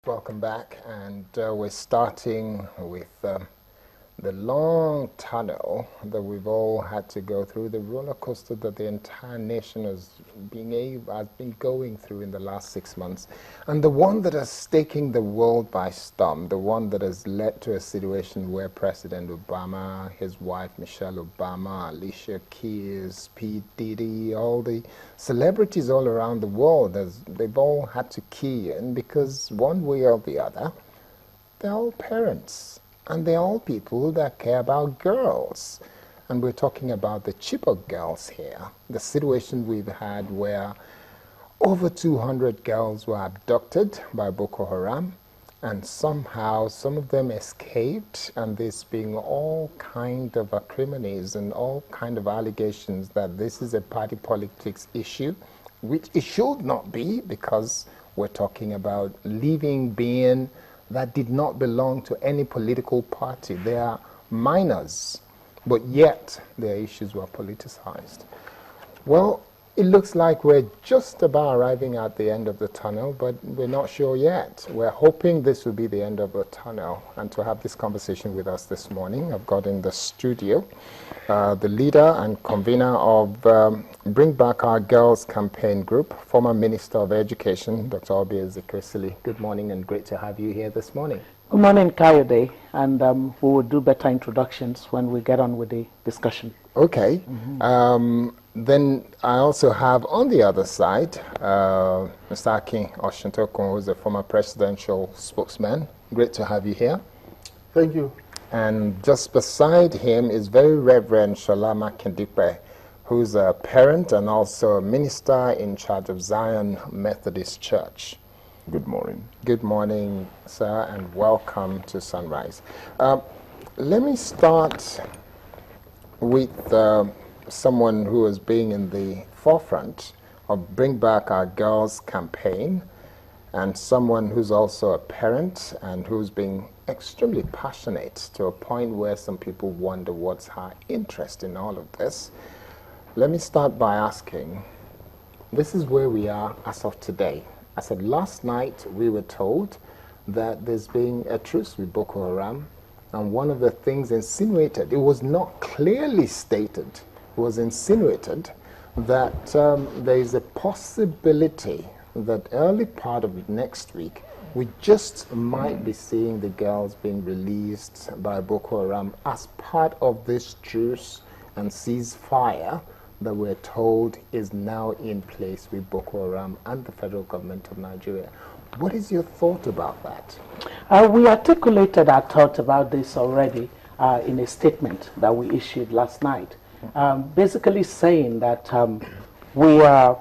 Welcome back, and we're starting with the long tunnel that we've all had to go through, the roller coaster that the entire nation has been going through in the last 6 months, and the one that is taking the world by storm, the one that has led to a situation where President Obama, his wife Michelle Obama, Alicia Keys, P. Diddy, all the celebrities all around the world, they've all had to key in because one way or the other, they're all parents. And they're all people that care about girls. And we're talking about the Chibok girls here. The situation we've had where over 200 girls were abducted by Boko Haram, and somehow some of them escaped, and there's been all kind of acrimonies and all kind of allegations that this is a party politics issue, which it should not be, because we're talking about living being that did not belong to any political party. They are minors, but yet their issues were politicized. Well, it looks like we're just about arriving at the end of the tunnel, but we're not sure yet. We're hoping this will be the end of the tunnel. And to have this conversation with us this morning, I've got in the studio the leader and convener of Bring Back Our Girls campaign group, former Minister of Education, Dr. Oby Ezekwesili. Good morning, and great to have you here this morning. Good morning, Kayode, and we will do better introductions when we get on with the discussion. Okay. Then I also have on the other side Mr. Akin Oshintokun, who is a former presidential spokesman. Great to have you here. Thank you. And just beside him is very Reverend Shalama Kendipe, who's a parent and also a minister in charge of Zion Methodist Church. Good morning. Good morning, sir, and welcome to Sunrise. Let me start with someone who has been in the forefront of Bring Back Our Girls campaign, and someone who's also a parent and who's been extremely passionate to a point where some people wonder what's her interest in all of this. Let me start by asking, this is where we are as of today. I said last night we were told that there's been a truce with Boko Haram, and one of the things insinuated, it was not clearly stated, it was insinuated that there is a possibility that early part of next week we just might be seeing the girls being released by Boko Haram as part of this truce and ceasefire that we're told is now in place with Boko Haram and the federal government of Nigeria. What is your thought about that? We articulated our thought about this already in a statement that we issued last night, basically saying that we are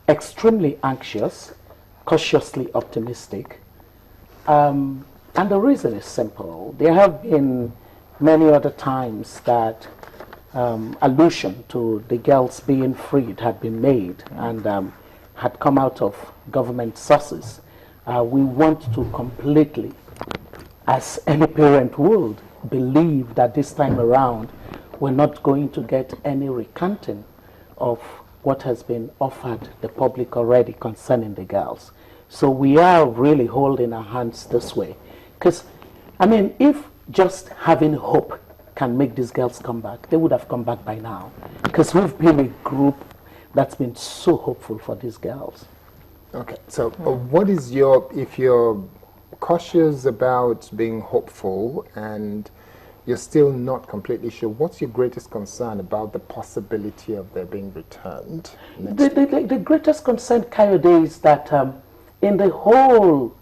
extremely anxious, cautiously optimistic, and the reason is simple. There have been many other times that allusion to the girls being freed had been made and had come out of government sources. We want to completely, as any parent would, believe that this time around we're not going to get any recanting of what has been offered the public already concerning the girls. So we are really holding our hands this way. Because, I mean, if just having hope can make these girls come back, they would have come back by now. Because we've been a group that's been so hopeful for these girls. Okay, so what is your, if you're cautious about being hopeful and you're still not completely sure, what's your greatest concern about the possibility of their being returned? The greatest concern, Kayode, is that in the whole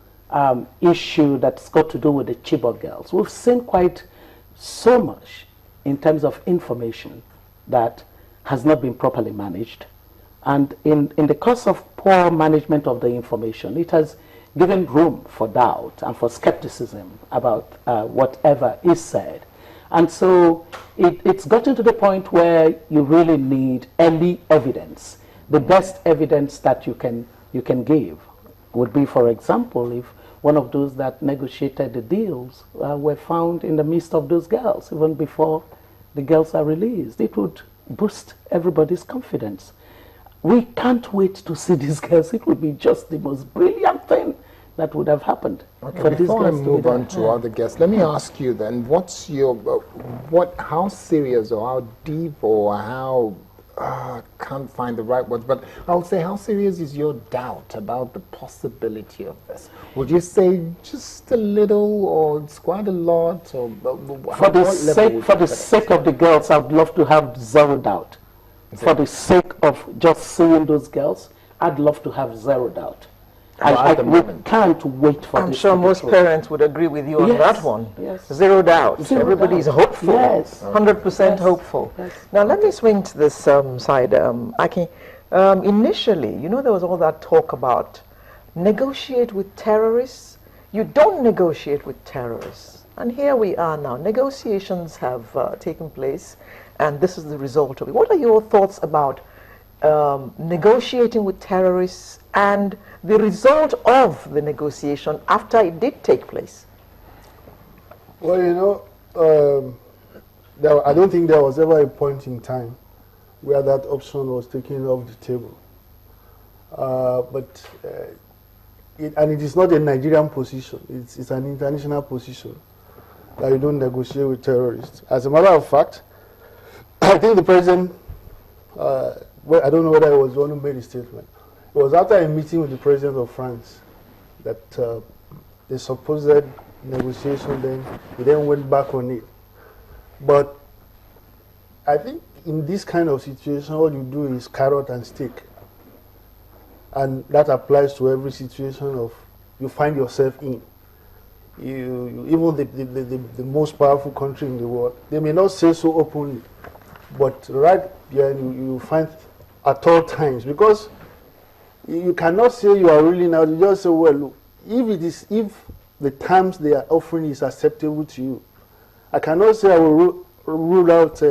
issue that's got to do with the Chibok girls, we've seen quite so much in terms of information that has not been properly managed. And in the course of poor management of the information, it has given room for doubt and for skepticism about whatever is said. And so it's gotten to the point where you really need early evidence. The best evidence that you can give would be, for example, if one of those that negotiated the deals were found in the midst of those girls, even before the girls are released. It would boost everybody's confidence. We can't wait to see these girls. It would be just the most brilliant thing that would have happened. Okay, For these before I girls to be move there. on to other guests, let me ask you then, what's your, how serious or how deep or how, can't find the right words, but I'll say how serious is your doubt about the possibility of this? Would you say just a little or it's quite a lot? Or For the sake of the girls, I'd love to have zero doubt. For the sake of just seeing those girls, I'd love to have zero doubt. We can't wait for I'm this sure to be most true. parents would agree with you on Yes, that one. yes. Zero doubt. Zero Everybody's doubt. hopeful. Yes. 100% Yes. hopeful. Yes. Now let me swing to this side, Aki. Initially, you know, there was all that talk about negotiate with terrorists. You don't negotiate with terrorists. And here we are now. Negotiations have taken place, and this is the result of it. What are your thoughts about negotiating with terrorists and the result of the negotiation after it did take place? Well, you know, I don't think there was ever a point in time where that option was taken off the table. And it is not a Nigerian position. It's an international position that you don't negotiate with terrorists. As a matter of fact, I think the president, well, I don't know whether it was the one who made the statement. It was after a meeting with the president of France that the supposed negotiation he then went back on it. But I think in this kind of situation, all you do is carrot and stick. And that applies to every situation of you find yourself in. Even the most powerful country in the world, they may not say so openly, but right there you find at all times, because you cannot say you are ruling out. You just say, well, look, if the terms they are offering is acceptable to you, I cannot say I will rule out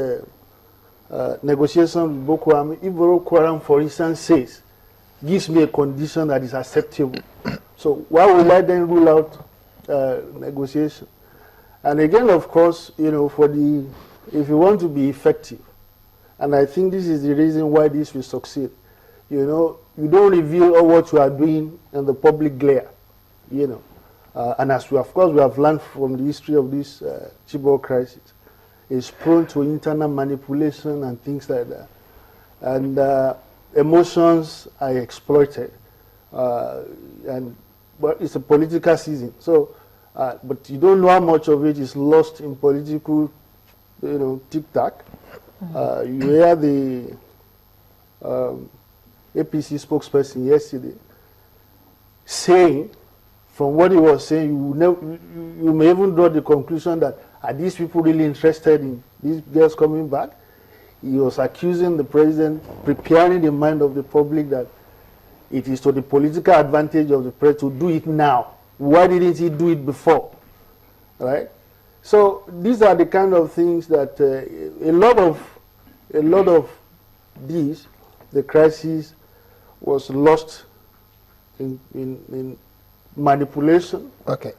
negotiation with Boko Haram. If Boko Haram, for instance, gives me a condition that is acceptable, so why would I then rule out negotiation? And again, of course, you know, if you want to be effective, and I think this is the reason why this will succeed, you know, you don't reveal all what you are doing in the public glare, you know. And as we, of course, we have learned from the history of this Chibok crisis, it's prone to internal manipulation and things like that. And emotions are exploited. But it's a political season. So, but you don't know how much of it is lost in political, you know, tic-tac. You hear the APC spokesperson yesterday saying, from what he was saying, you may even draw the conclusion that are these people really interested in these girls coming back? He was accusing the president, preparing the mind of the public that it is to the political advantage of the president to do it now. Why didn't he do it before? Right? So these are the kind of things that a lot of these, the crisis was lost in manipulation. Okay.